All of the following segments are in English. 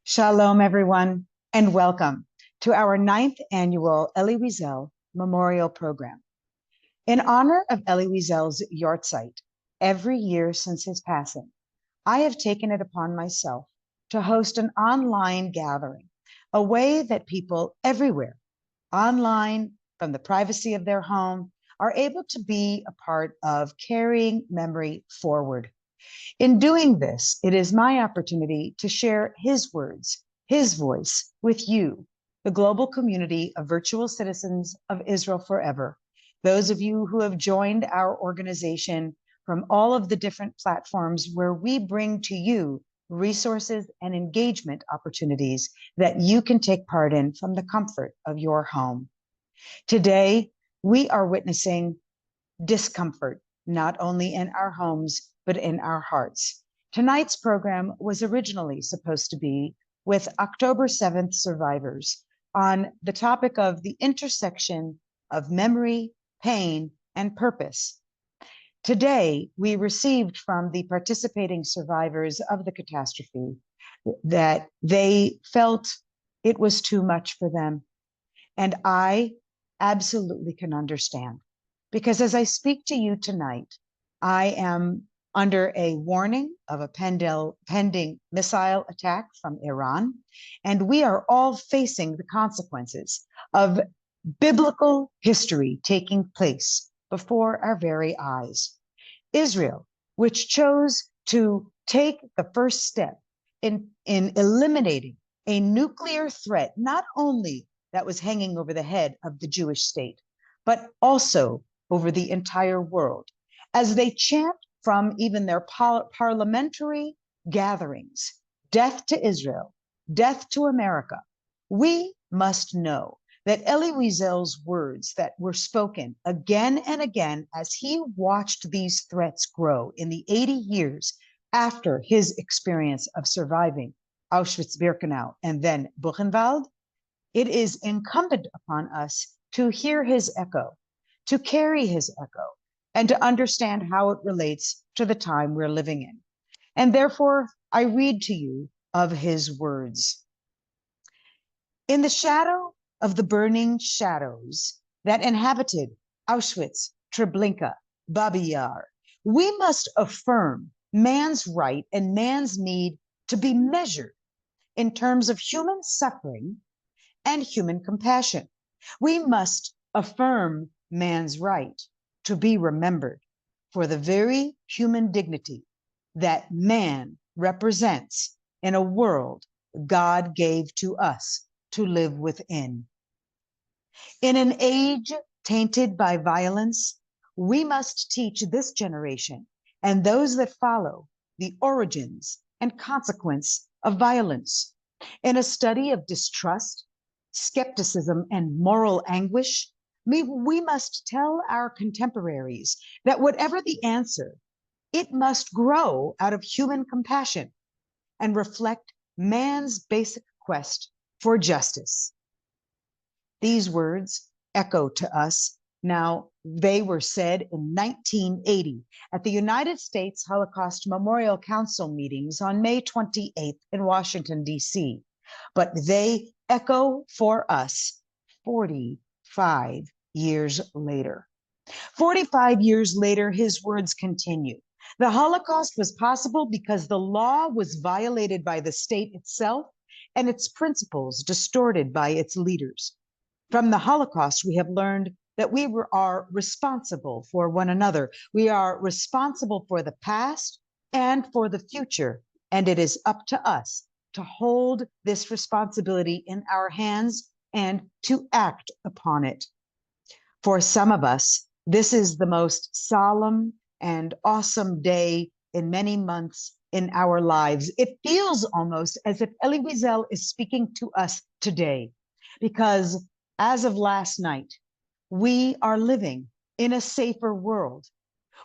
Shalom, everyone, and welcome to our ninth annual Elie Wiesel Memorial Program. In honor of Elie Wiesel's yahrzeit, every year since his passing, I have taken it upon myself to host an online gathering, a way that people everywhere, online, from the privacy of their home, are able to be a part of carrying memory forward. In doing this, it is my opportunity to share his words, his voice with you, the global community of virtual citizens of Israel Forever, those of you who have joined our organization from all of the different platforms where we bring to you resources and engagement opportunities that you can take part in from the comfort of your home. Today, we are witnessing discomfort, not only in our homes, but in our hearts. Tonight's program was originally supposed to be with October 7th survivors on the topic of the intersection of memory, pain, and purpose. Today, we received from the participating survivors of the catastrophe that they felt it was too much for them. And I absolutely can understand. Because as I speak to you tonight, I am under a warning of a pending missile attack from Iran, and we are all facing the consequences of biblical history taking place before our very eyes. Israel, which chose to take the first step in eliminating a nuclear threat, not only that was hanging over the head of the Jewish state, but also over the entire world, as they chant from even their parliamentary gatherings, death to Israel, death to America. We must know that Elie Wiesel's words that were spoken again and again as he watched these threats grow in the 80 years after his experience of surviving Auschwitz-Birkenau and then Buchenwald, it is incumbent upon us to hear his echo, to carry his echo, and to understand how it relates to the time we're living in. And therefore, I read to you of his words. In the shadow of the burning shadows that inhabited Auschwitz, Treblinka, Babi Yar, we must affirm man's right and man's need to be measured in terms of human suffering and human compassion. We must affirm man's right to be remembered for the very human dignity that man represents in a world God gave to us to live within. In an age tainted by violence, we must teach this generation and those that follow the origins and consequence of violence. In a study of distrust, skepticism, and moral anguish, we must tell our contemporaries that whatever the answer, it must grow out of human compassion and reflect man's basic quest for justice. These words echo to us now. They were said in 1980 at the United States Holocaust Memorial Council meetings on May 28th in Washington, D.C., but they echo for us 45 years later. 45 years later, his words continue. The Holocaust was possible because the law was violated by the state itself and its principles distorted by its leaders. From the Holocaust, we have learned that we are responsible for one another. We are responsible for the past and for the future, and it is up to us to hold this responsibility in our hands and to act upon it. For some of us, this is the most solemn and awesome day in many months in our lives. It feels almost as if Elie Wiesel is speaking to us today, because as of last night, we are living in a safer world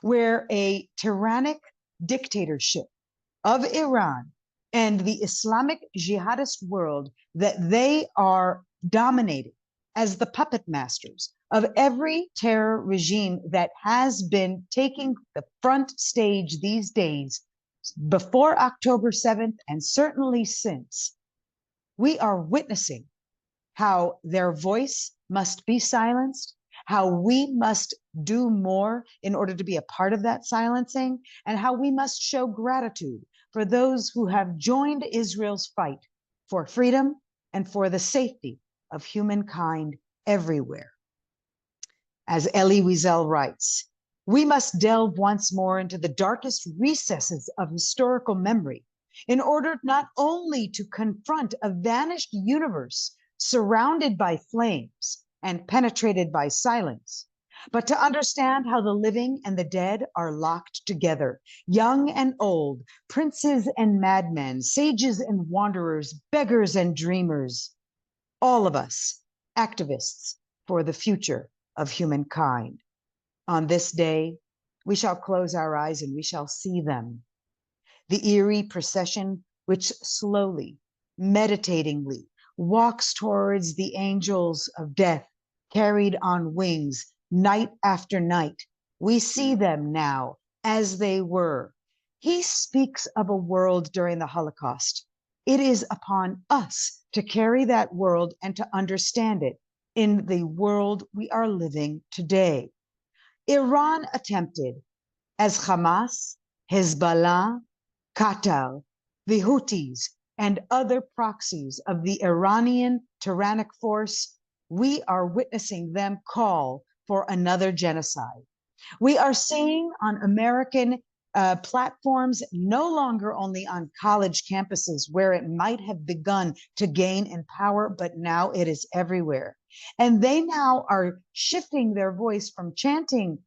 where a tyrannic dictatorship of Iran and the Islamic jihadist world, that they are dominating as the puppet masters of every terror regime that has been taking the front stage these days before October 7th and certainly since. We are witnessing how their voice must be silenced, how we must do more in order to be a part of that silencing, and how we must show gratitude for those who have joined Israel's fight for freedom and for the safety of humankind everywhere. As Elie Wiesel writes, we must delve once more into the darkest recesses of historical memory in order not only to confront a vanished universe surrounded by flames and penetrated by silence, but to understand how the living and the dead are locked together, young and old, princes and madmen, sages and wanderers, beggars and dreamers, all of us activists for the future of humankind. On this day, we shall close our eyes and we shall see them. The eerie procession which slowly, meditatingly walks towards the angels of death, carried on wings night after night. We see them now as they were. He speaks of a world during the Holocaust. It is upon us to carry that world and to understand it in the world we are living today. Iran attempted, as Hamas, Hezbollah, Qatar, the Houthis, and other proxies of the Iranian tyrannic force, we are witnessing them call for another genocide. We are seeing on American platforms, no longer only on college campuses where it might have begun to gain in power, but now it is everywhere. And they now are shifting their voice from chanting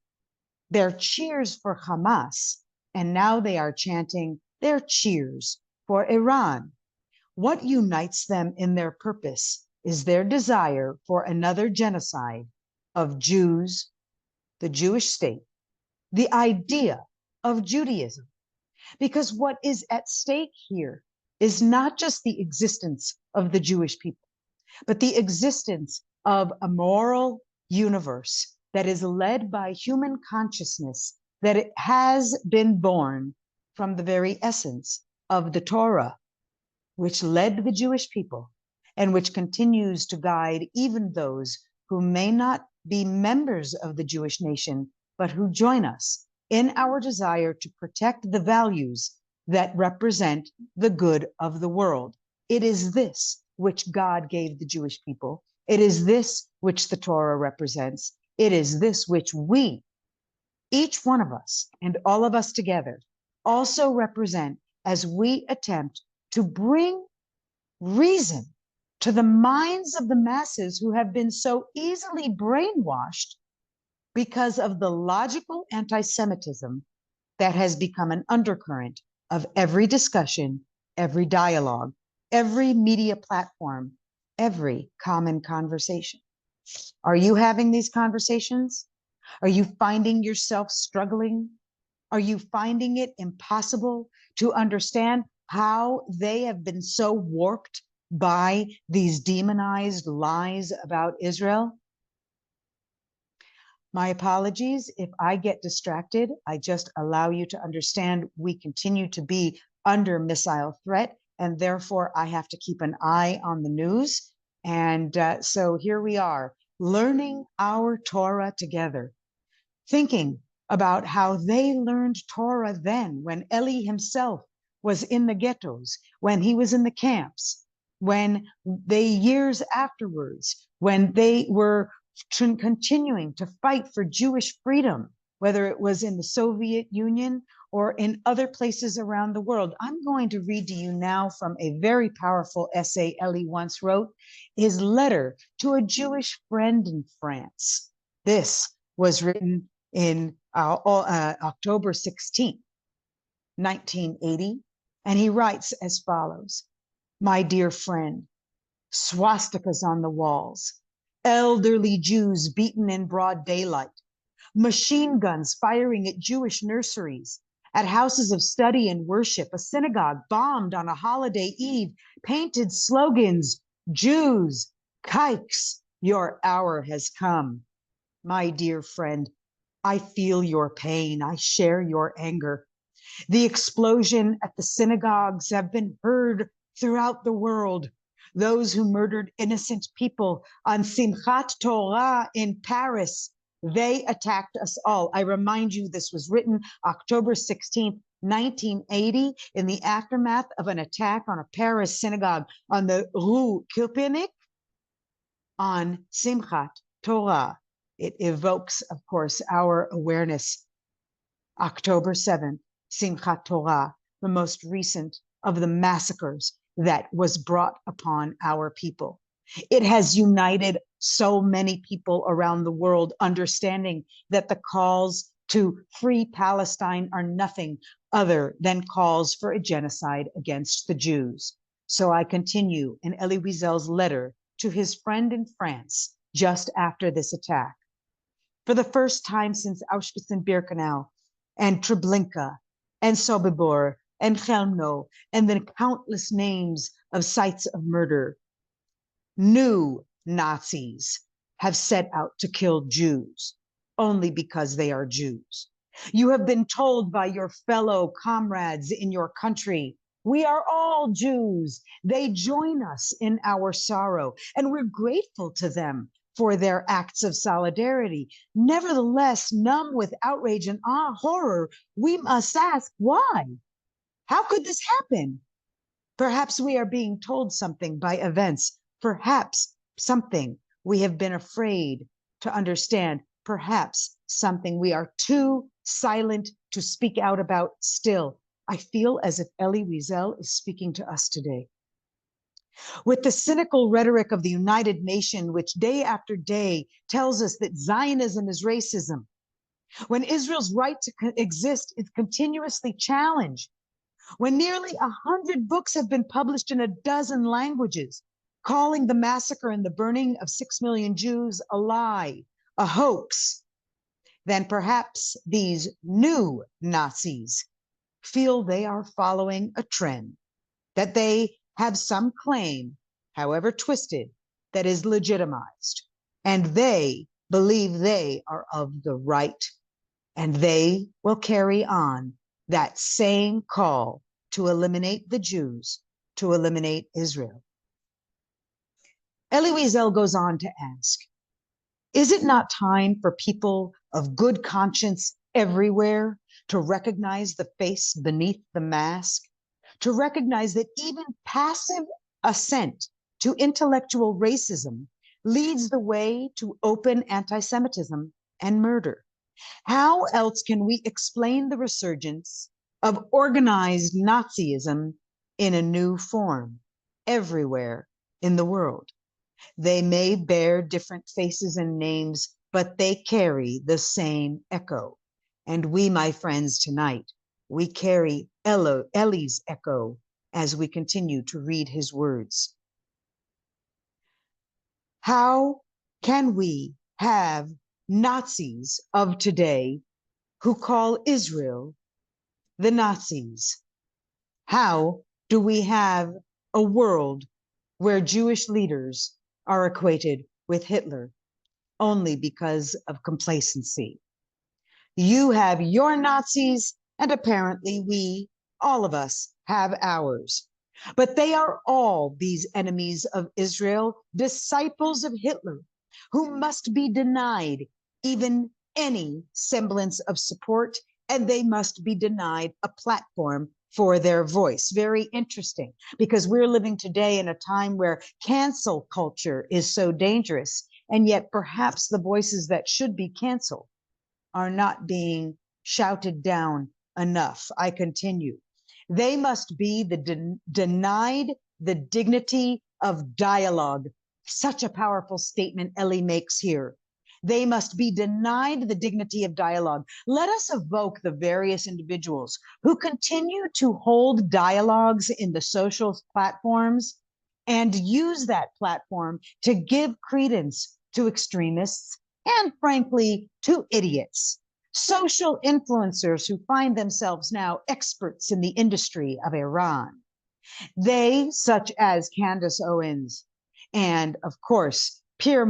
their cheers for Hamas, and now they are chanting their cheers for Iran. What unites them in their purpose is their desire for another genocide of Jews, the Jewish state, the idea of Judaism. Because what is at stake here is not just the existence of the Jewish people, but the existence of a moral universe that is led by human consciousness, that it has been born from the very essence of the Torah, which led the Jewish people and which continues to guide even those who may not be members of the Jewish nation, but who join us in our desire to protect the values that represent the good of the world. It is this which God gave the Jewish people. It is this which the Torah represents. It is this which we, each one of us and all of us together, also represent as we attempt to bring reason to the minds of the masses who have been so easily brainwashed because of the logical anti-Semitism that has become an undercurrent of every discussion, every dialogue, every media platform, every common conversation. Are you having these conversations? Are you finding yourself struggling? Are you finding it impossible to understand how they have been so warped by these demonized lies about Israel? My apologies if I get distracted. I just allow you to understand we continue to be under missile threat, and therefore I have to keep an eye on the news. And so here we are, learning our Torah together, thinking about how they learned Torah then, when Elie himself was in the ghettos, when he was in the camps, when they years afterwards, when they were continuing to fight for Jewish freedom, whether it was in the Soviet Union or in other places around the world. I'm going to read to you now from a very powerful essay Elie once wrote, his letter to a Jewish friend in France. This was written in October 16th, 1980, and he writes as follows: "My dear friend, swastikas on the walls, elderly Jews beaten in broad daylight, machine guns firing at Jewish nurseries, at houses of study and worship, a synagogue bombed on a holiday eve, painted slogans, Jews, kikes, your hour has come. My dear friend, I feel your pain. I share your anger. The explosion at the synagogues have been heard throughout the world. those who murdered innocent people on Simchat Torah in Paris. They attacked us all. I remind you, this was written October 16th, 1980, in the aftermath of an attack on a Paris synagogue on the Rue Köpenick on Simchat Torah. It evokes, of course, our awareness. October 7th, Simchat Torah, the most recent of the massacres that was brought upon our people. It has united so many people around the world, understanding that the calls to free Palestine are nothing other than calls for a genocide against the Jews. So I continue in Elie Wiesel's letter to his friend in France just after this attack. For the first time since Auschwitz and Birkenau and Treblinka and Sobibor and Chelmno and the countless names of sites of murder, new Nazis have set out to kill Jews only because they are Jews. You have been told by your fellow comrades in your country, we are all Jews. They join us in our sorrow, and we're grateful to them for their acts of solidarity. Nevertheless, numb with outrage and horror, we must ask, why? How could this happen? Perhaps we are being told something by events, perhaps something we have been afraid to understand, perhaps something we are too silent to speak out about still. I feel as if Elie Wiesel is speaking to us today. With the cynical rhetoric of the United Nations, which day after day tells us that Zionism is racism, when Israel's right to exist is continuously challenged, when nearly 100 books have been published in a dozen languages, calling the massacre and the burning of 6 million Jews a lie, a hoax, then perhaps these new Nazis feel they are following a trend, that they have some claim, however twisted, that is legitimized, and they believe they are of the right, and they will carry on that same call to eliminate the Jews, to eliminate Israel. Elie Wiesel goes on to ask, is it not time for people of good conscience everywhere to recognize the face beneath the mask, to recognize that even passive assent to intellectual racism leads the way to open anti-Semitism and murder? How else can we explain the resurgence of organized Nazism in a new form everywhere in the world? They may bear different faces and names, but they carry the same echo. And we, my friends, tonight, we carry Elie's echo as we continue to read his words. How can we have Nazis of today who call Israel the Nazis? How do we have a world where Jewish leaders are equated with Hitler only because of complacency? You have your Nazis, and apparently we, all of us, have ours. But they are all, these enemies of Israel, disciples of Hitler, who must be denied even any semblance of support, and they must be denied a platform for their voice. Very interesting, because we're living today in a time where cancel culture is so dangerous, and yet perhaps the voices that should be canceled are not being shouted down enough. I continue. They must be denied the dignity of dialogue. Such a powerful statement Elie makes here. They must be denied the dignity of dialogue. Let us evoke the various individuals who continue to hold dialogues in the social platforms and use that platform to give credence to extremists and, frankly, to idiots. Social influencers who find themselves now experts in the industry of Iran. They, such as Candace Owens and, of course, Piers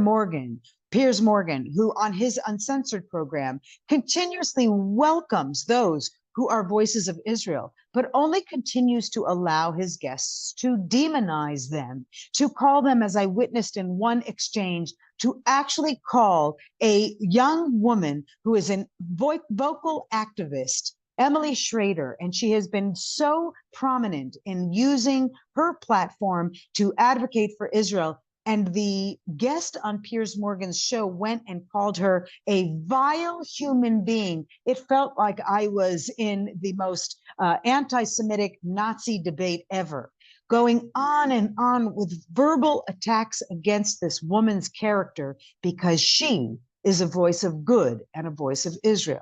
Morgan, who on his Uncensored program continuously welcomes those who are voices of Israel, but only continues to allow his guests to demonize them, to call them, as I witnessed in one exchange, to actually call a young woman who is a vocal activist, Emily Schrader, and she has been so prominent in using her platform to advocate for Israel. And the guest on Piers Morgan's show went and called her a vile human being. It felt like I was in the most anti-Semitic Nazi debate ever, going on and on with verbal attacks against this woman's character because she is a voice of good and a voice of Israel.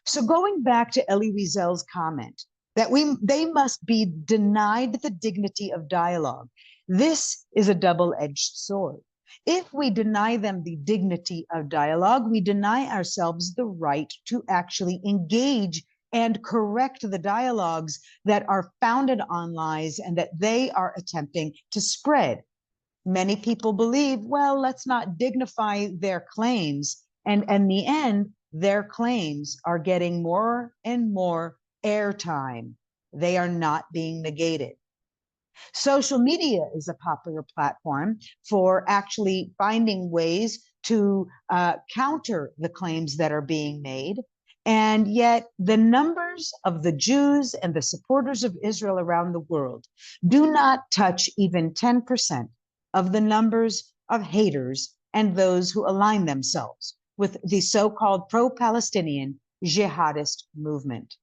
So going back to Elie Wiesel's comment that they must be denied the dignity of dialogue. This is a double-edged sword. If we deny them the dignity of dialogue, we deny ourselves the right to actually engage and correct the dialogues that are founded on lies and that they are attempting to spread. Many people believe, well, let's not dignify their claims. And in the end, their claims are getting more and more airtime. They are not being negated. Social media is a popular platform for actually finding ways to counter the claims that are being made. And yet the numbers of the Jews and the supporters of Israel around the world do not touch even 10% of the numbers of haters and those who align themselves with the so-called pro-Palestinian jihadist movement.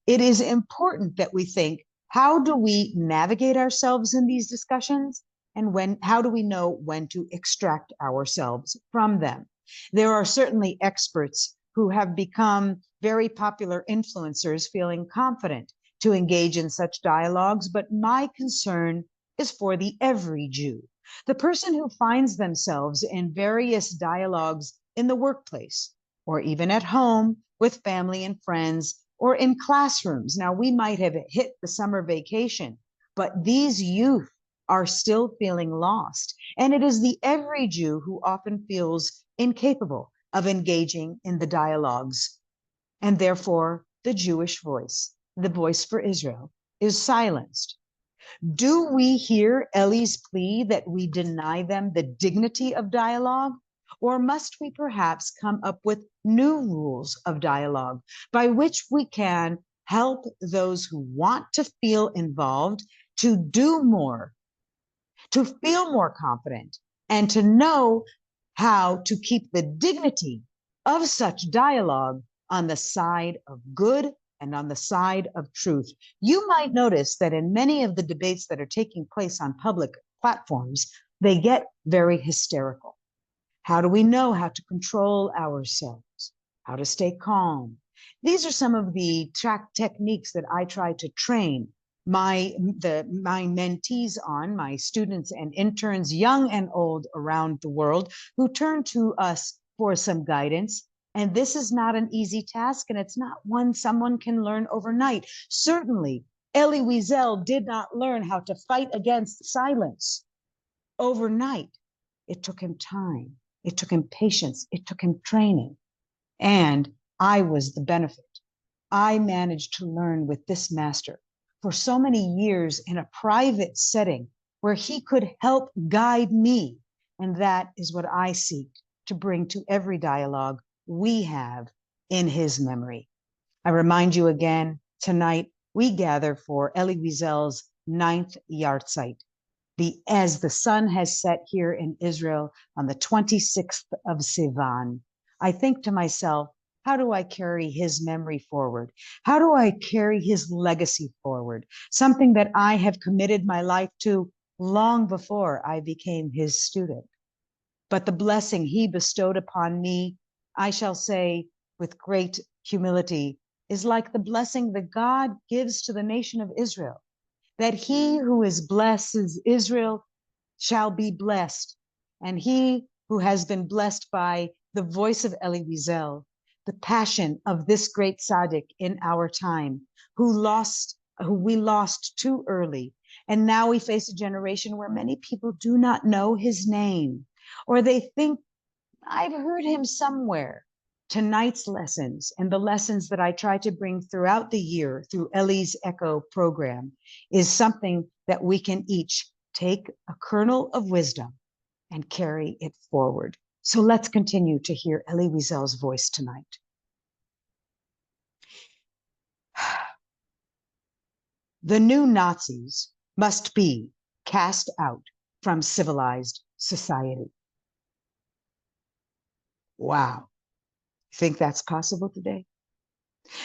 It is important that we think, how do we navigate ourselves in these discussions? And how do we know when to extract ourselves from them? There are certainly experts who have become very popular influencers feeling confident to engage in such dialogues, but my concern is for the every Jew, the person who finds themselves in various dialogues in the workplace, or even at home with family and friends, or in classrooms. Now, we might have hit the summer vacation, but these youth are still feeling lost. And it is the every Jew who often feels incapable of engaging in the dialogues. And therefore, the Jewish voice, the voice for Israel, is silenced. Do we hear Elie's plea that we deny them the dignity of dialogue? Or must we perhaps come up with new rules of dialogue by which we can help those who want to feel involved to do more, to feel more confident, and to know how to keep the dignity of such dialogue on the side of good and on the side of truth? You might notice that in many of the debates that are taking place on public platforms, they get very hysterical. How do we know how to control ourselves? How to stay calm? These are some of the techniques that I try to train my mentees on, my students and interns, young and old around the world, who turn to us for some guidance. And this is not an easy task, and it's not one someone can learn overnight. Certainly, Elie Wiesel did not learn how to fight against silence overnight. It took him time. It took him patience. It took him training. And I was the benefit. I managed to learn with this master for so many years in a private setting where he could help guide me. And that is what I seek to bring to every dialogue we have in his memory. I remind you again, tonight we gather for Elie Wiesel's 9th yahrzeit. As the sun has set here in Israel on the 26th of Sivan, I think to myself, how do I carry his memory forward? How do I carry his legacy forward? Something that I have committed my life to long before I became his student. But the blessing he bestowed upon me, I shall say with great humility, is like the blessing that God gives to the nation of Israel, that he who is blesses Israel shall be blessed. And he who has been blessed by the voice of Elie Wiesel, the passion of this great tzaddik in our time, who we lost too early. And now we face a generation where many people do not know his name, or they think, I've heard him somewhere. Tonight's lessons and the lessons that I try to bring throughout the year through Elie's Echo program is something that we can each take a kernel of wisdom and carry it forward. So let's continue to hear Elie Wiesel's voice tonight. The new Nazis must be cast out from civilized society. Wow. Think that's possible today?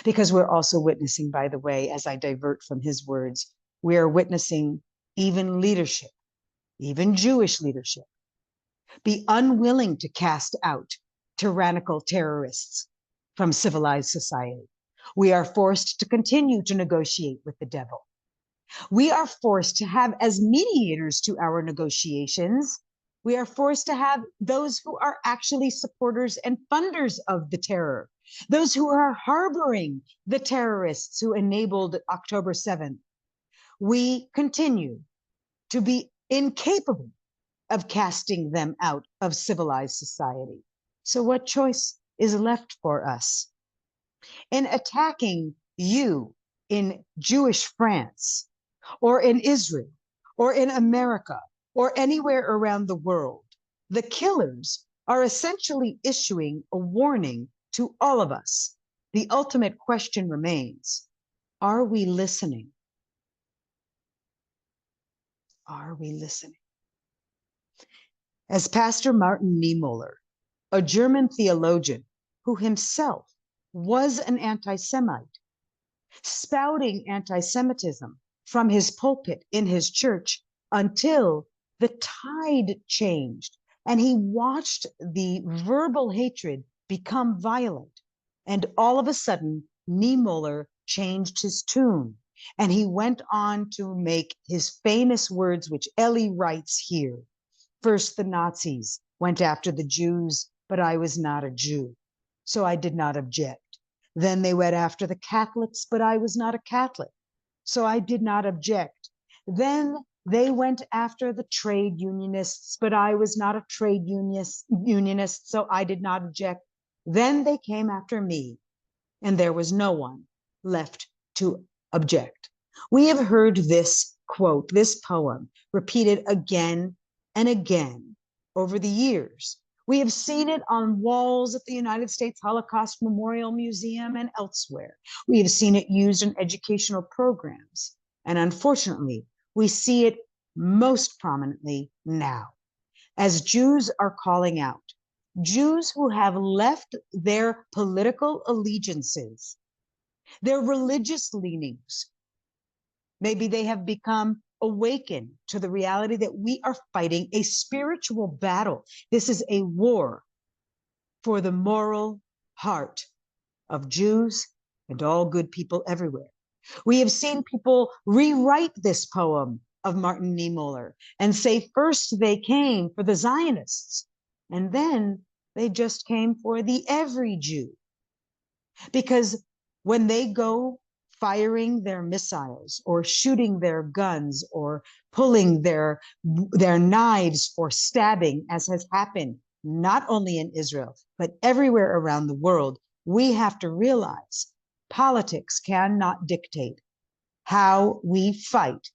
Because we're also witnessing, by the way, as I divert from his words, we are witnessing even leadership, even Jewish leadership, be unwilling to cast out tyrannical terrorists from civilized society. We are forced to continue to negotiate with the devil. We are forced to have as mediators to our negotiations. We are forced to have those who are actually supporters and funders of the terror, those who are harboring the terrorists who enabled October 7th. We continue to be incapable of casting them out of civilized society. So what choice is left for us? In attacking you in Jewish France, or in Israel, or in America, or anywhere around the world, the killers are essentially issuing a warning to all of us. The ultimate question remains, are we listening? Are we listening? As Pastor Martin Niemöller, a German theologian who himself was an anti-Semite, spouting anti-Semitism from his pulpit in his church until the tide changed and he watched the verbal hatred become violent. And all of a sudden, Niemöller changed his tune and he went on to make his famous words, which Elie writes here. First, the Nazis went after the Jews, but I was not a Jew, so I did not object. Then they went after the Catholics, but I was not a Catholic, so I did not object. Then they went after the trade unionists, but I was not a trade unionist, so I did not object. Then they came after me, and there was no one left to object. We have heard this quote, this poem, repeated again and again over the years. We have seen it on walls at the United States Holocaust Memorial Museum and elsewhere. We have seen it used in educational programs. And unfortunately, we see it most prominently now, as Jews are calling out, Jews who have left their political allegiances, their religious leanings. Maybe they have become awaken to the reality that we are fighting a spiritual battle. This is a war for the moral heart of Jews and all good people everywhere. We have seen people rewrite this poem of Martin Niemöller and say first they came for the Zionists and then they just came for the every Jew. Because when they go firing their missiles or shooting their guns or pulling their knives for stabbing, as has happened not only in Israel, but everywhere around the world, we have to realize politics cannot dictate how we fight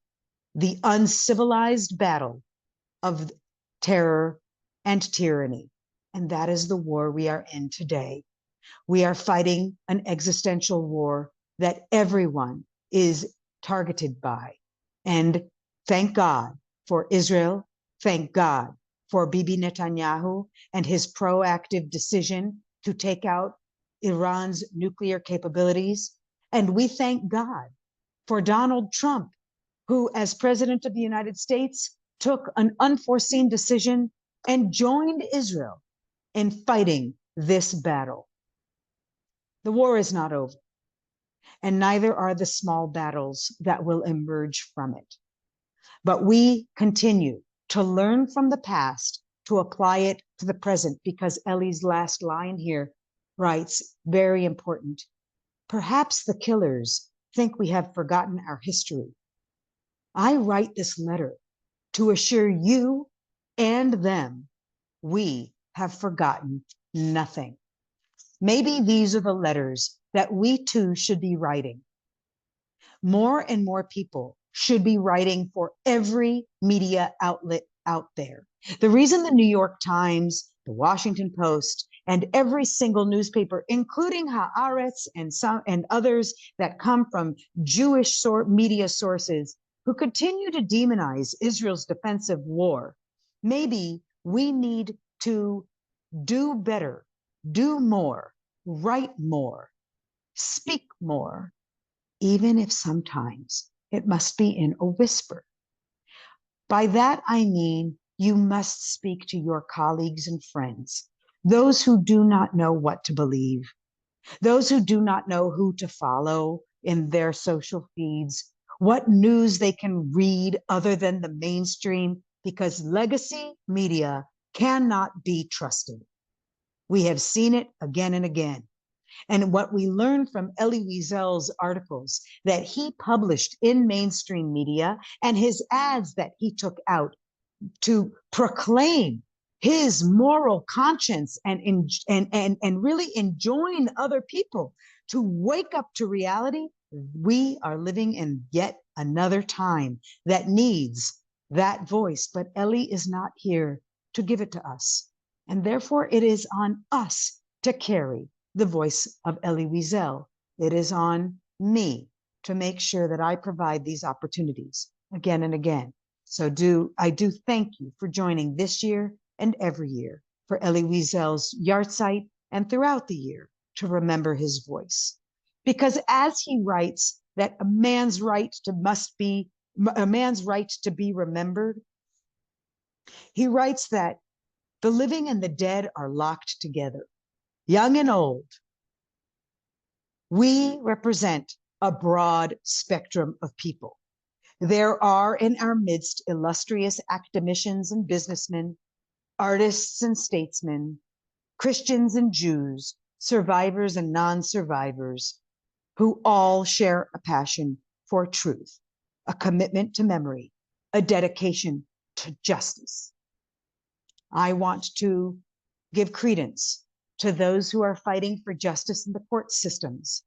the uncivilized battle of terror and tyranny. And that is the war we are in today. We are fighting an existential war that everyone is targeted by. And thank God for Israel. Thank God for Bibi Netanyahu and his proactive decision to take out Iran's nuclear capabilities. And we thank God for Donald Trump, who, as President of the United States, took an unforeseen decision and joined Israel in fighting this battle. The war is not over, and neither are the small battles that will emerge from it. But we continue to learn from the past to apply it to the present, because Elie's last line here writes, very important, perhaps the killers think we have forgotten our history. I write this letter to assure you and them we have forgotten nothing. Maybe these are the letters that we too should be writing. More and more people should be writing for every media outlet out there. The reason the New York Times, the Washington Post, and every single newspaper, including Haaretz and others that come from Jewish media sources who continue to demonize Israel's defensive war, maybe we need to do better, do more, write more, speak more, even if sometimes it must be in a whisper. By that, I mean you must speak to your colleagues and friends, those who do not know what to believe, those who do not know who to follow in their social feeds, what news they can read other than the mainstream, because legacy media cannot be trusted. We have seen it again and again. And what we learned from Elie Wiesel's articles that he published in mainstream media and his ads that he took out to proclaim his moral conscience and really enjoin other people to wake up to reality, we are living in yet another time that needs that voice. But Elie is not here to give it to us. And therefore, it is on us to carry the voice of Elie Wiesel. It is on me to make sure that I provide these opportunities again and again. So I do thank you for joining this year and every year for Elie Wiesel's yahrzeit and throughout the year to remember his voice. Because as he writes that a man's right to be remembered, he writes that the living and the dead are locked together, young and old. We represent a broad spectrum of people. There are in our midst illustrious academicians and businessmen, artists and statesmen, Christians and Jews, survivors and non-survivors, who all share a passion for truth, a commitment to memory, a dedication to justice. I want to give credence to those who are fighting for justice in the court systems,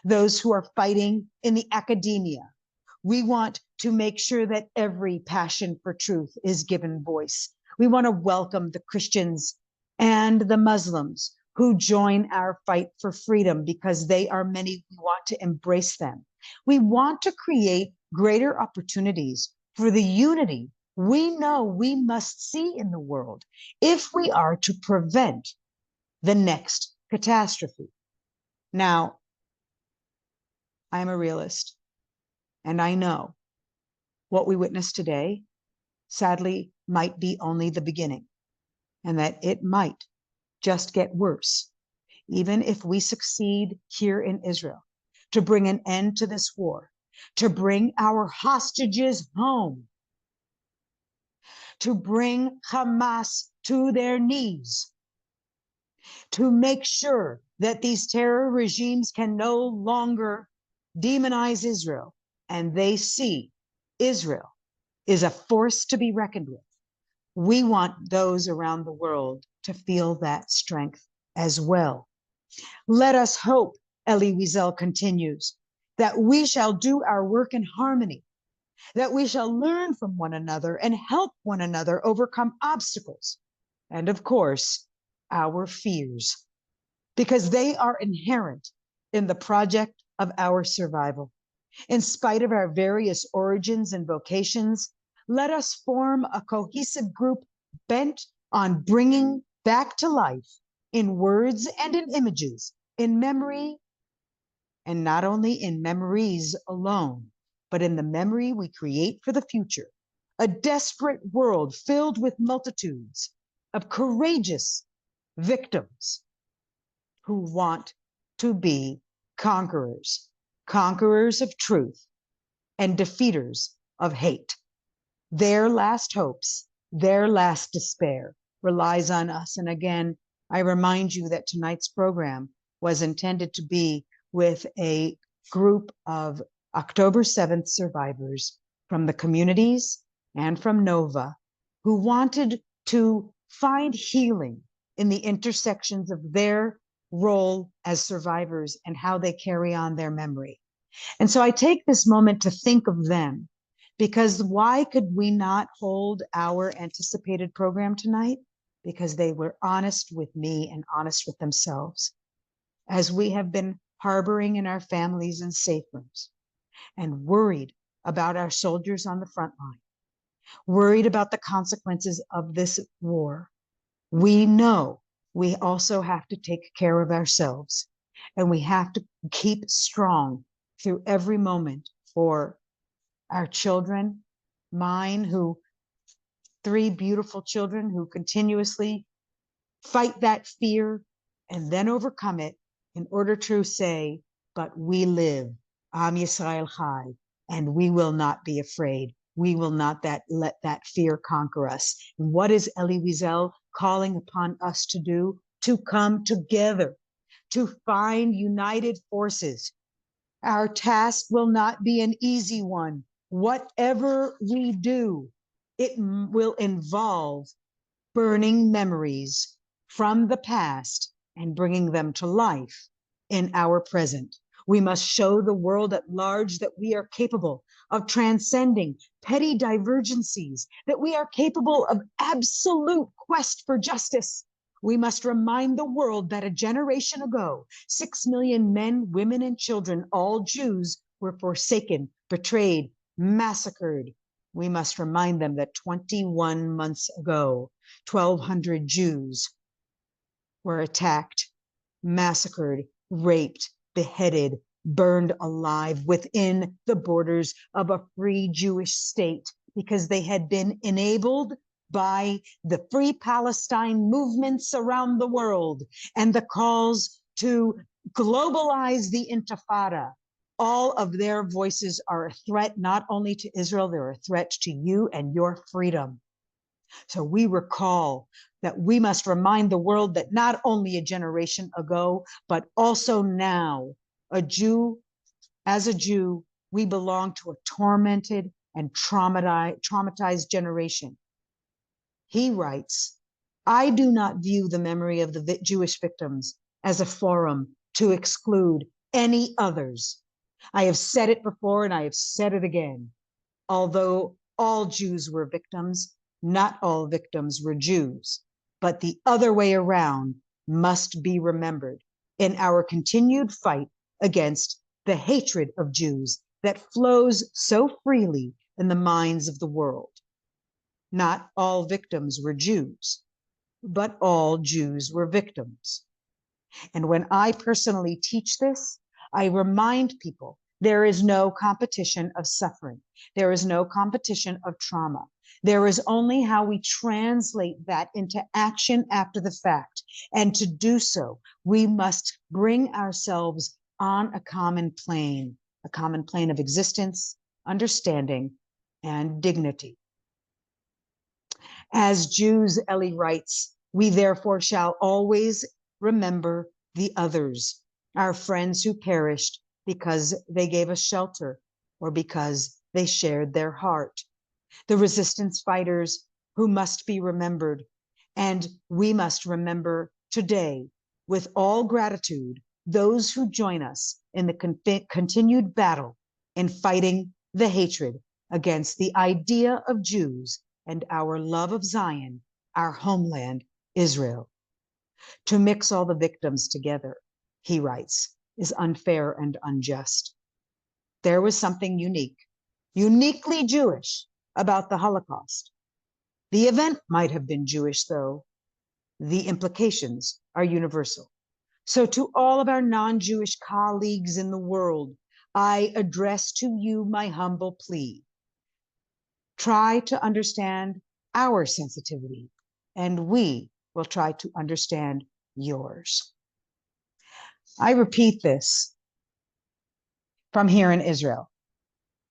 those who are fighting in the academia. We want to make sure that every passion for truth is given voice. We want to welcome the Christians and the Muslims who join our fight for freedom, because they are many. We want to embrace them. We want to create greater opportunities for the unity we know we must see in the world if we are to prevent the next catastrophe. Now, I am a realist, and I know what we witnessed today, sadly, might be only the beginning, and that it might just get worse, even if we succeed here in Israel to bring an end to this war, to bring our hostages home, to bring Hamas to their knees, to make sure that these terror regimes can no longer demonize Israel, and they see Israel is a force to be reckoned with. We want those around the world to feel that strength as well. Let us hope, Elie Wiesel continues, that we shall do our work in harmony, that we shall learn from one another and help one another overcome obstacles, and of course, our fears, because they are inherent in the project of our survival. In spite of our various origins and vocations, let us form a cohesive group bent on bringing back to life, in words and in images, in memory, and not only in memories alone, but in the memory we create for the future, a desperate world filled with multitudes of courageous victims who want to be conquerors, conquerors of truth and defeaters of hate. Their last hopes, their last despair relies on us. And again, I remind you that tonight's program was intended to be with a group of October 7th survivors from the communities and from Nova who wanted to find healing in the intersections of their role as survivors and how they carry on their memory. And so I take this moment to think of them, because why could we not hold our anticipated program tonight? Because they were honest with me and honest with themselves, as we have been harboring in our families and safe rooms and worried about our soldiers on the front line, worried about the consequences of this war. We know we also have to take care of ourselves, and we have to keep strong through every moment for our children, mine, who 3 beautiful children who continuously fight that fear and then overcome it in order to say, but we live, Am Yisrael Chai, and we will not be afraid. We will not let that fear conquer us. And what is Elie Wiesel calling upon us to do? To come together, to find united forces. Our task will not be an easy one. Whatever we do, it will involve burning memories from the past and bringing them to life in our present. We must show the world at large that we are capable of transcending petty divergencies, that we are capable of absolute quest for justice. We must remind the world that a generation ago, 6 million men, women, and children, all Jews, were forsaken, betrayed, massacred. We must remind them that 21 months ago, 1,200 Jews were attacked, massacred, raped, beheaded, burned alive within the borders of a free Jewish state, because they had been enabled by the Free Palestine movements around the world and the calls to globalize the Intifada. All of their voices are a threat not only to Israel, they're a threat to you and your freedom. So we recall that we must remind the world that not only a generation ago, but also now, a Jew, as a Jew, we belong to a tormented and traumatized generation. He writes, I do not view the memory of the Jewish victims as a forum to exclude any others. I have said it before and I have said it again. Although all Jews were victims, not all victims were Jews, but the other way around must be remembered in our continued fight against the hatred of Jews that flows so freely in the minds of the world. Not all victims were Jews, but all Jews were victims. And when I personally teach this, I remind people there is no competition of suffering. There is no competition of trauma. There is only how we translate that into action after the fact. And to do so, we must bring ourselves on a common plane of existence, understanding, and dignity. As Jews, Elie writes, we therefore shall always remember the others, our friends who perished because they gave us shelter or because they shared their heart, the resistance fighters who must be remembered. And we must remember today, with all gratitude, those who join us in the continued battle in fighting the hatred against the idea of Jews and our love of Zion, our homeland, Israel. To mix all the victims together, he writes, is unfair and unjust. There was something uniquely Jewish about the Holocaust. The event might have been Jewish, though. The implications are universal. So to all of our non-Jewish colleagues in the world, I address to you my humble plea. Try to understand our sensitivity, and we will try to understand yours. I repeat this from here in Israel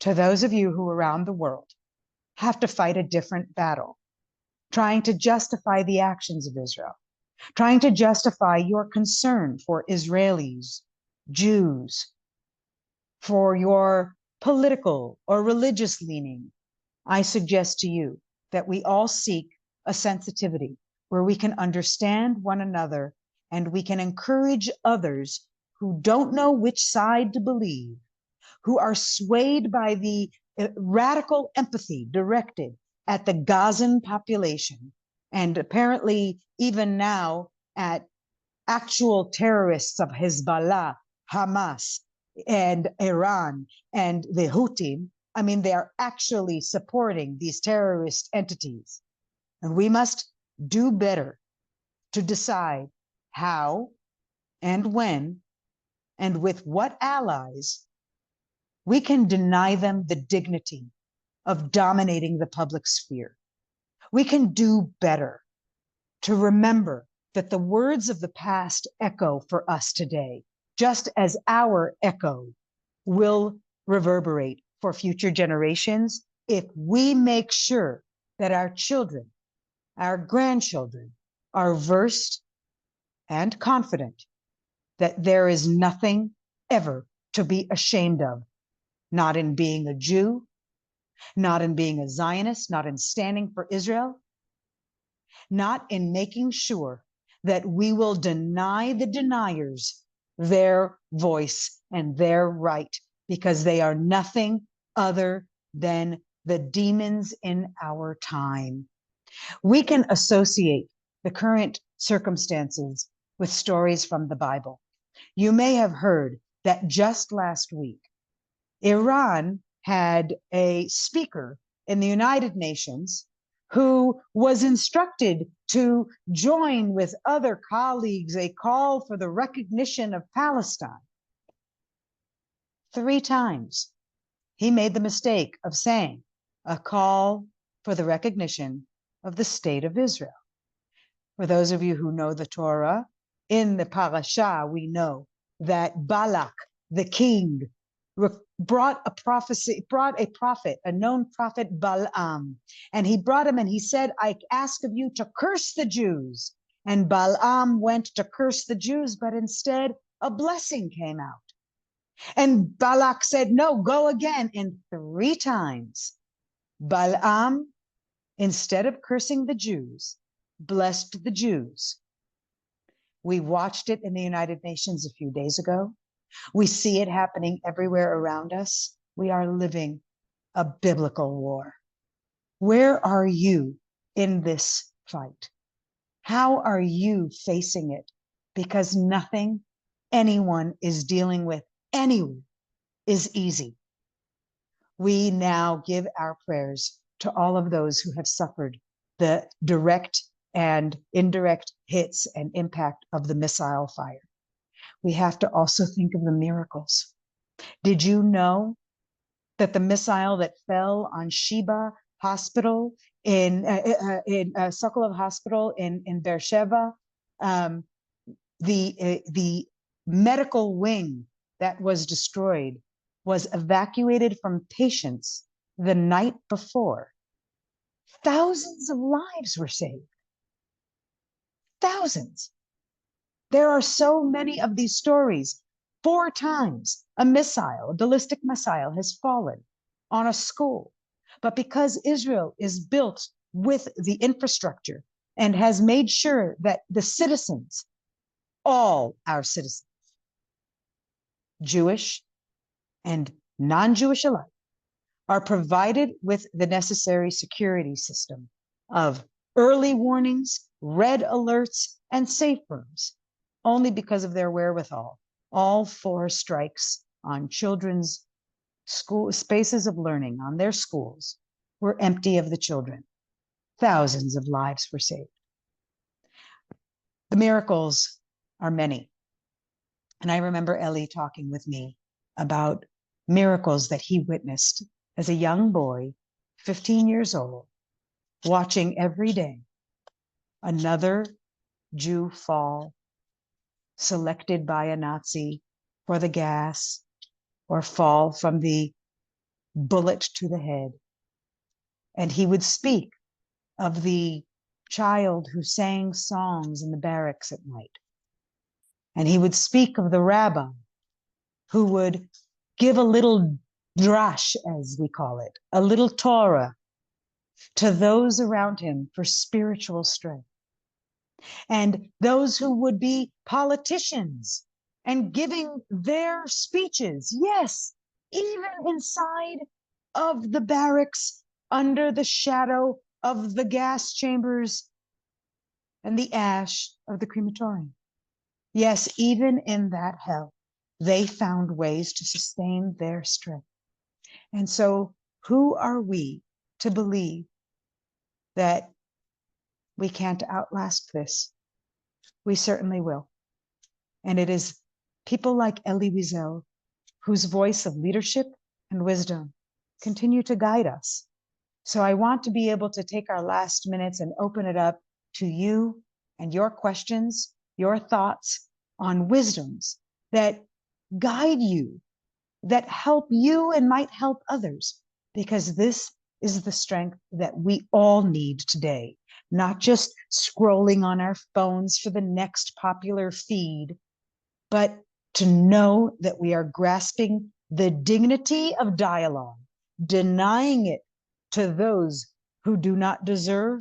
to those of you who around the world have to fight a different battle, trying to justify the actions of Israel, trying to justify your concern for Israelis, Jews, for your political or religious leaning. I suggest to you that we all seek a sensitivity where we can understand one another and we can encourage others who don't know which side to believe, who are swayed by the radical empathy directed at the Gazan population, and apparently even now at actual terrorists of Hezbollah, Hamas, and Iran, and the Houthi. I mean, they are actually supporting these terrorist entities. And we must do better to decide how and when and with what allies we can deny them the dignity of dominating the public sphere. We can do better to remember that the words of the past echo for us today, just as our echo will reverberate for future generations if we make sure that our children, our grandchildren, are versed and confident that there is nothing ever to be ashamed of, not in being a Jew, not in being a Zionist, not in standing for Israel, not in making sure that we will deny the deniers their voice and their right, because they are nothing other than the demons in our time. We can associate the current circumstances with stories from the Bible. You may have heard that just last week, Iran had a speaker in the United Nations who was instructed to join with other colleagues a call for the recognition of Palestine. 3 times he made the mistake of saying a call for the recognition of the state of Israel. For those of you who know the Torah, in the parasha, we know that Balak, the king, brought a prophet, a known prophet, Balaam. And he brought him and he said, I ask of you to curse the Jews. And Balaam went to curse the Jews, but instead a blessing came out. And Balak said, no, go again. And 3 times, Balaam, instead of cursing the Jews, blessed the Jews. We watched it in the United Nations a few days ago. We see it happening everywhere around us. We are living a biblical war. Where are you in this fight? How are you facing it? Because nothing anyone is dealing with anywhere is easy. We now give our prayers to all of those who have suffered the direct and indirect hits and impact of the missile fire. We have to also think of the miracles. Did you know that the missile that fell on Sheba Hospital in Sokolov Hospital in Beersheba, the medical wing that was destroyed was evacuated from patients the night before. Thousands of lives were saved. Thousands. There are so many of these stories. 4 times a ballistic missile has fallen on a school. But because Israel is built with the infrastructure and has made sure that the citizens, all our citizens, Jewish and non-Jewish alike, are provided with the necessary security system of early warnings, red alerts, and safe rooms, only because of their wherewithal. All 4 strikes on children's school spaces of learning, on their schools, were empty of the children. Thousands of lives were saved. The miracles are many. And I remember Elie talking with me about miracles that he witnessed as a young boy, 15 years old, watching every day another Jew fall, selected by a Nazi for the gas, or fall from the bullet to the head. And he would speak of the child who sang songs in the barracks at night. And he would speak of the rabbi who would give a little drash, as we call it, a little Torah to those around him for spiritual strength. and those who would be politicians and giving their speeches. Yes, even inside of the barracks, under the shadow of the gas chambers and the ash of the crematorium. Yes, even in that hell, they found ways to sustain their strength. And so, who are we to believe that we can't outlast this? We certainly will. And it is people like Elie Wiesel, whose voice of leadership and wisdom continue to guide us. So I want to be able to take our last minutes and open it up to you and your questions, your thoughts on wisdoms that guide you, that help you and might help others, because this is the strength that we all need today, not just scrolling on our phones for the next popular feed, but to know that we are grasping the dignity of dialogue, denying it to those who do not deserve,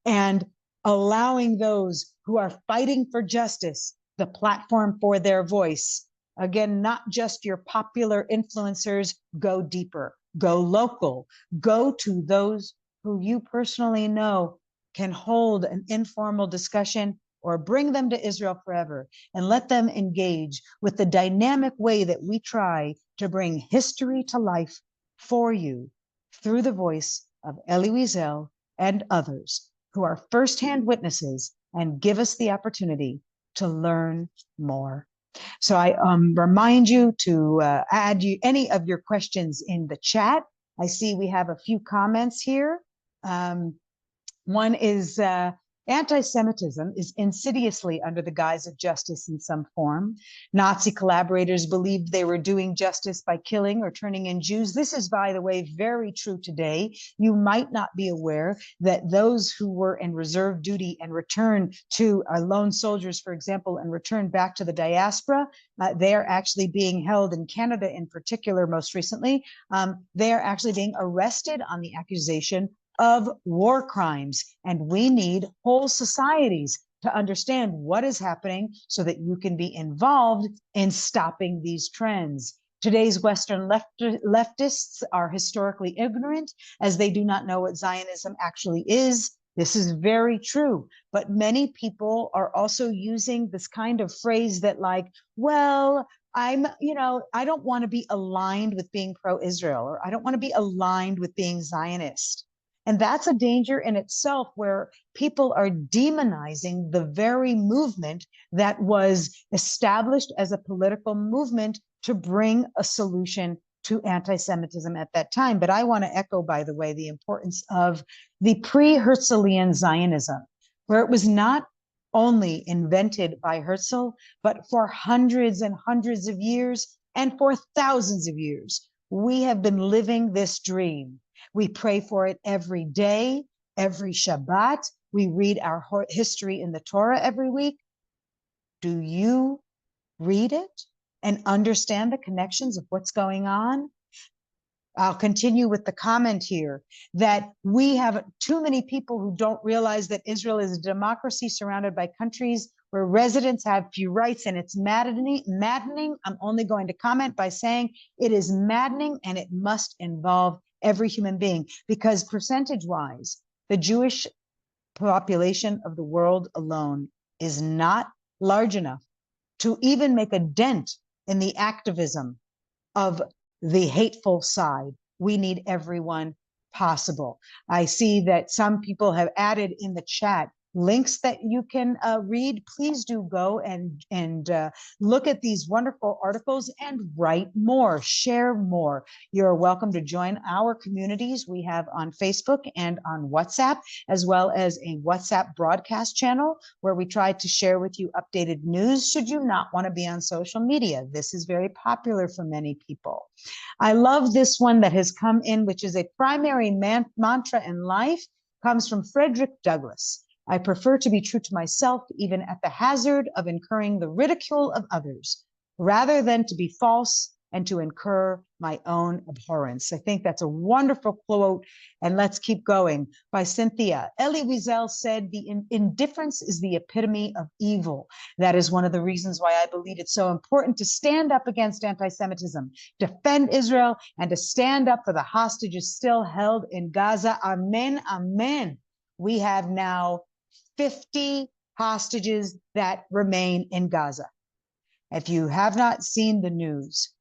and allowing those who are fighting for justice the platform for their voice. Again, not just your popular influencers, go deeper, go local, go to those who you personally know can hold an informal discussion or bring them to Israel forever and let them engage with the dynamic way that we try to bring history to life for you through the voice of Elie Wiesel and others who are firsthand witnesses and give us the opportunity to learn more. So I remind you to add any of your questions in the chat. I see we have a few comments here. One is anti-Semitism is insidiously under the guise of justice in some form. Nazi collaborators believed they were doing justice by killing or turning in Jews. This is, by the way, very true today. You might not be aware that those who were in reserve duty and returned to lone soldiers, for example, and returned back to the diaspora, they are actually being held in Canada in particular, most recently. They are actually being arrested on the accusation of war crimes. And we need whole societies to understand what is happening so that you can be involved in stopping these trends. Today's Western leftists are historically ignorant, as they do not know what Zionism actually is. This is very true. But many people are also using this kind of phrase that, like, well, I don't want to be aligned with being pro-Israel, or I don't want to be aligned with being Zionist. And that's a danger in itself, where people are demonizing the very movement that was established as a political movement to bring a solution to anti-Semitism at that time. But I want to echo, by the way, the importance of the pre-Herzlian Zionism, where it was not only invented by Herzl, but for hundreds and hundreds of years and for thousands of years, we have been living this dream. We pray for it every day, every Shabbat. We read our history in the Torah every week. Do you read it and understand the connections of what's going on? I'll continue with the comment here that we have too many people who don't realize that Israel is a democracy surrounded by countries where residents have few rights, and it's maddening. I'm only going to comment by saying it is maddening, and it must involve every human being, because percentage-wise, the Jewish population of the world alone is not large enough to even make a dent in the activism of the hateful side. We need everyone possible. I see that some people have added in the chat links that you can read. Please do go and look at these wonderful articles and write more, share more. You're welcome to join our communities we have on Facebook and on WhatsApp, as well as a WhatsApp broadcast channel where we try to share with you updated news should you not want to be on social media. This is very popular for many people. I love this one that has come in, which is a primary mantra in life, comes from Frederick Douglass. I prefer to be true to myself, even at the hazard of incurring the ridicule of others, rather than to be false and to incur my own abhorrence. I think that's a wonderful quote, and let's keep going. By Cynthia. Elie Wiesel said, the indifference is the epitome of evil. That is one of the reasons why I believe it's so important to stand up against anti-Semitism, defend Israel, and to stand up for the hostages still held in Gaza. Amen, amen. We have now 50 hostages that remain in Gaza. If you have not seen the news,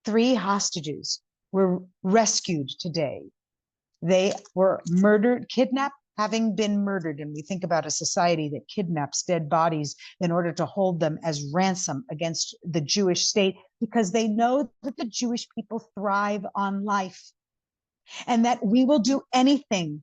3 hostages were rescued today. They were murdered, kidnapped, having been murdered. And we think about a society that kidnaps dead bodies in order to hold them as ransom against the Jewish state, because they know that the Jewish people thrive on life and that we will do anything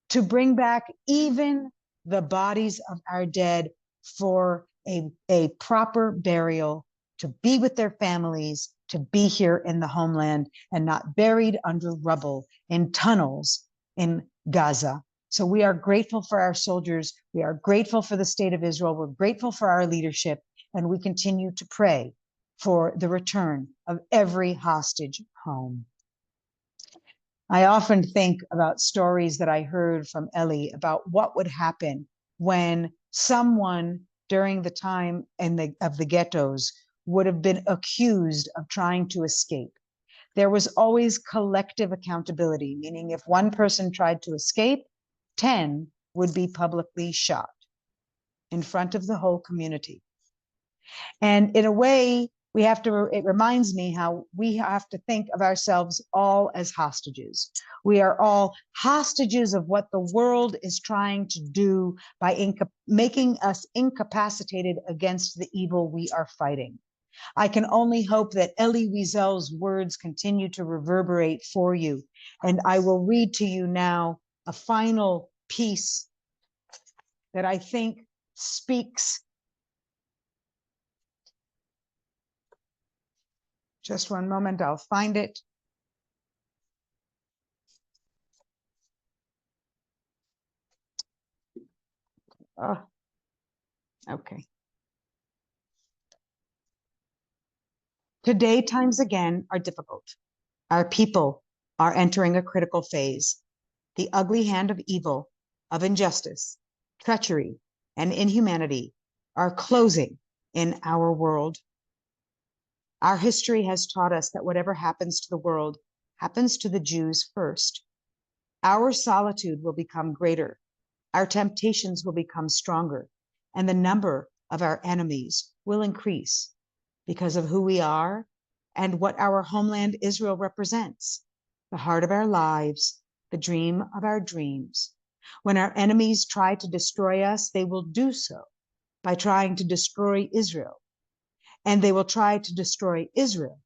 to bring back even the bodies of our dead for a proper burial, to be with their families, to be here in the homeland and not buried under rubble in tunnels in Gaza. So we are grateful for our soldiers. We are grateful for the state of Israel. We're grateful for our leadership, and we continue to pray for the return of every hostage home. I often think about stories that I heard from Elie about what would happen when someone during the time of the ghettos would have been accused of trying to escape. There was always collective accountability, meaning if one person tried to escape, 10 would be publicly shot in front of the whole community. And in a way, it reminds me how we have to think of ourselves all as hostages. We are all hostages of what the world is trying to do by making us incapacitated against the evil we are fighting. I can only hope that Elie Wiesel's words continue to reverberate for you. And I will read to you now a final piece that I think speaks. Just one moment, I'll find it. Oh, okay. Today, times again are difficult. Our people are entering a critical phase. The ugly hand of evil, of injustice, treachery, and inhumanity are closing in our world. Our history has taught us that whatever happens to the world happens to the Jews first. Our solitude will become greater, our temptations will become stronger, and the number of our enemies will increase because of who we are and what our homeland Israel represents, the heart of our lives, the dream of our dreams. When our enemies try to destroy us, they will do so by trying to destroy Israel. And they will try to destroy Israel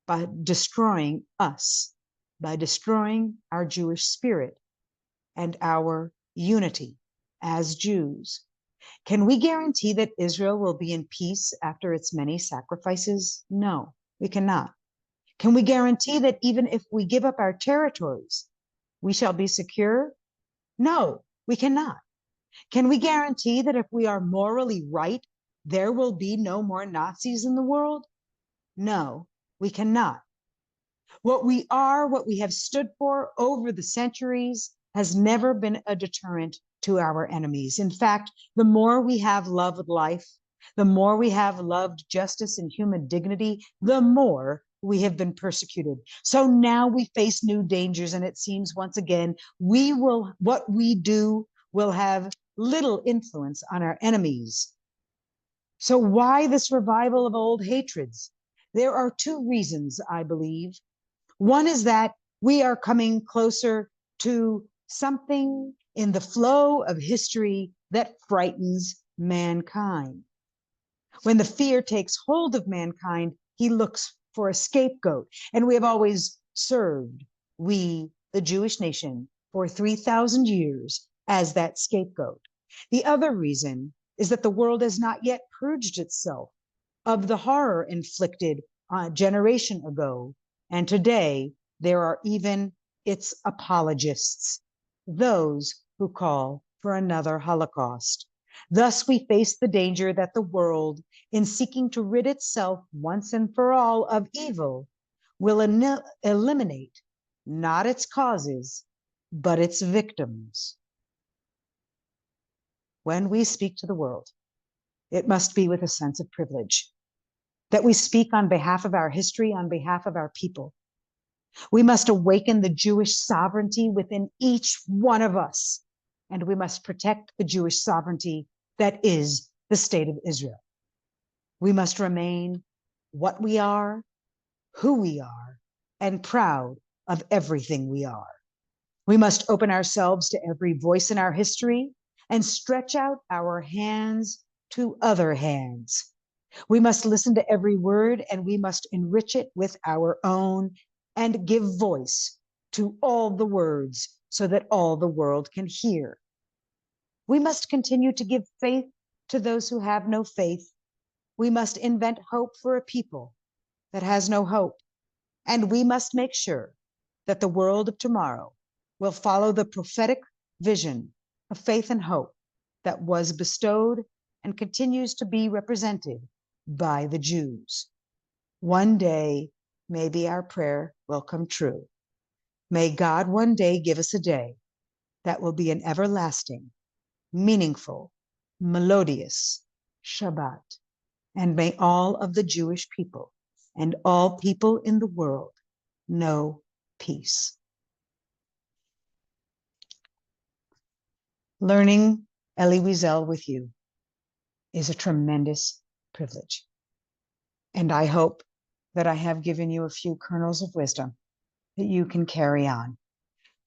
by destroying us, by destroying our Jewish spirit and our unity as Jews. Can we guarantee that Israel will be in peace after its many sacrifices? No, we cannot. Can we guarantee that even if we give up our territories, we shall be secure? No, we cannot. Can we guarantee that if we are morally right, there will be no more Nazis in the world? No, we cannot. What we are, what we have stood for over the centuries, has never been a deterrent to our enemies. In fact, the more we have loved life, the more we have loved justice and human dignity, the more we have been persecuted. So now we face new dangers, and it seems once again, what we do will have little influence on our enemies. So why this revival of old hatreds? There are 2 reasons, I believe. One is that we are coming closer to something in the flow of history that frightens mankind. When the fear takes hold of mankind, he looks for a scapegoat. And we have always served, we, the Jewish nation, for 3,000 years as that scapegoat. The other reason is that the world has not yet purged itself of the horror inflicted a generation ago. And today, there are even its apologists, those who call for another Holocaust. Thus, we face the danger that the world, in seeking to rid itself once and for all of evil, will eliminate not its causes, but its victims. When we speak to the world, it must be with a sense of privilege, that we speak on behalf of our history, on behalf of our people. We must awaken the Jewish sovereignty within each one of us, and we must protect the Jewish sovereignty that is the state of Israel. We must remain what we are, who we are, and proud of everything we are. We must open ourselves to every voice in our history and stretch out our hands to other hands. We must listen to every word, and we must enrich it with our own and give voice to all the words so that all the world can hear. We must continue to give faith to those who have no faith. We must invent hope for a people that has no hope. And we must make sure that the world of tomorrow will follow the prophetic vision of faith and hope that was bestowed and continues to be represented by the Jews. One day, maybe our prayer will come true. May God one day give us a day that will be an everlasting, meaningful, melodious Shabbat. And may all of the Jewish people and all people in the world know peace. Learning Elie Wiesel with you is a tremendous privilege. And I hope that I have given you a few kernels of wisdom that you can carry on.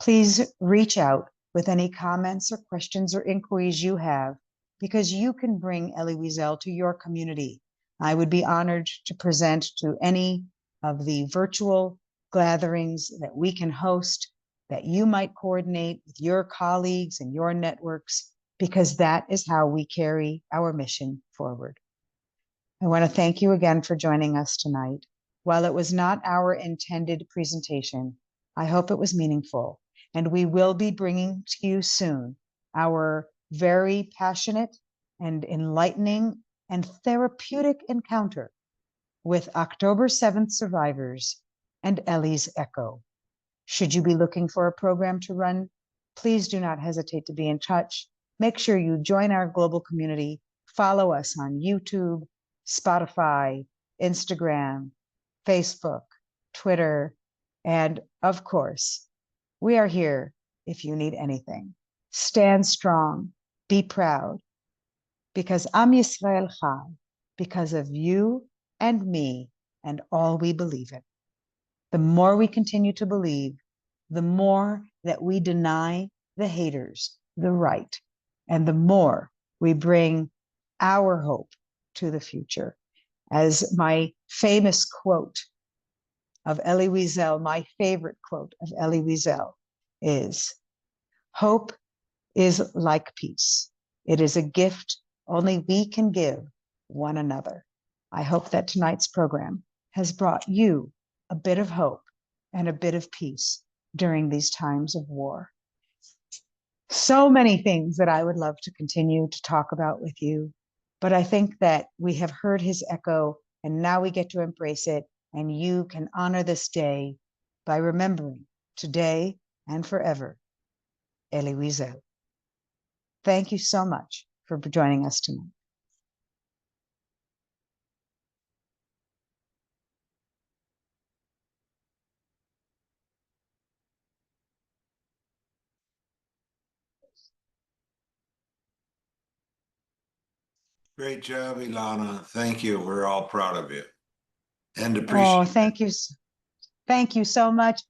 Please reach out with any comments or questions or inquiries you have, because you can bring Elie Wiesel to your community. I would be honored to present to any of the virtual gatherings that we can host, that you might coordinate with your colleagues and your networks, because that is how we carry our mission forward. I want to thank you again for joining us tonight. While it was not our intended presentation, I hope it was meaningful, and we will be bringing to you soon our very passionate and enlightening and therapeutic encounter with October 7th survivors and Elie's Echo. Should you be looking for a program to run, please do not hesitate to be in touch. Make sure you join our global community. Follow us on YouTube, Spotify, Instagram, Facebook, Twitter, and of course, we are here if you need anything. Stand strong, be proud, because Am Yisrael Chai, because of you and me and all we believe in. The more we continue to believe, the more that we deny the haters the right, and the more we bring our hope to the future. As my famous quote of Elie Wiesel, my favorite quote of Elie Wiesel is, "Hope is like peace. It is a gift only we can give one another." I hope that tonight's program has brought you a bit of hope and a bit of peace during these times of war. So many things that I would love to continue to talk about with you, but I think that we have heard his echo, and now we get to embrace it, and you can honor this day by remembering today and forever, Elie Wiesel. Thank you so much for joining us tonight. Great job, Elana. Thank you. We're all proud of you and Oh, appreciate it. thank you so much.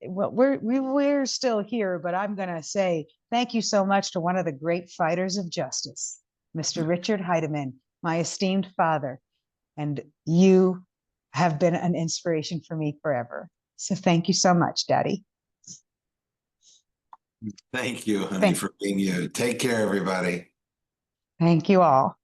Well, we're still here, but I'm going to say thank you so much to one of the great fighters of justice, Mr. Richard Heideman, my esteemed father, and you have been an inspiration for me forever. So thank you so much, Daddy. Thank you, honey, for being you. Take care, everybody. Thank you all.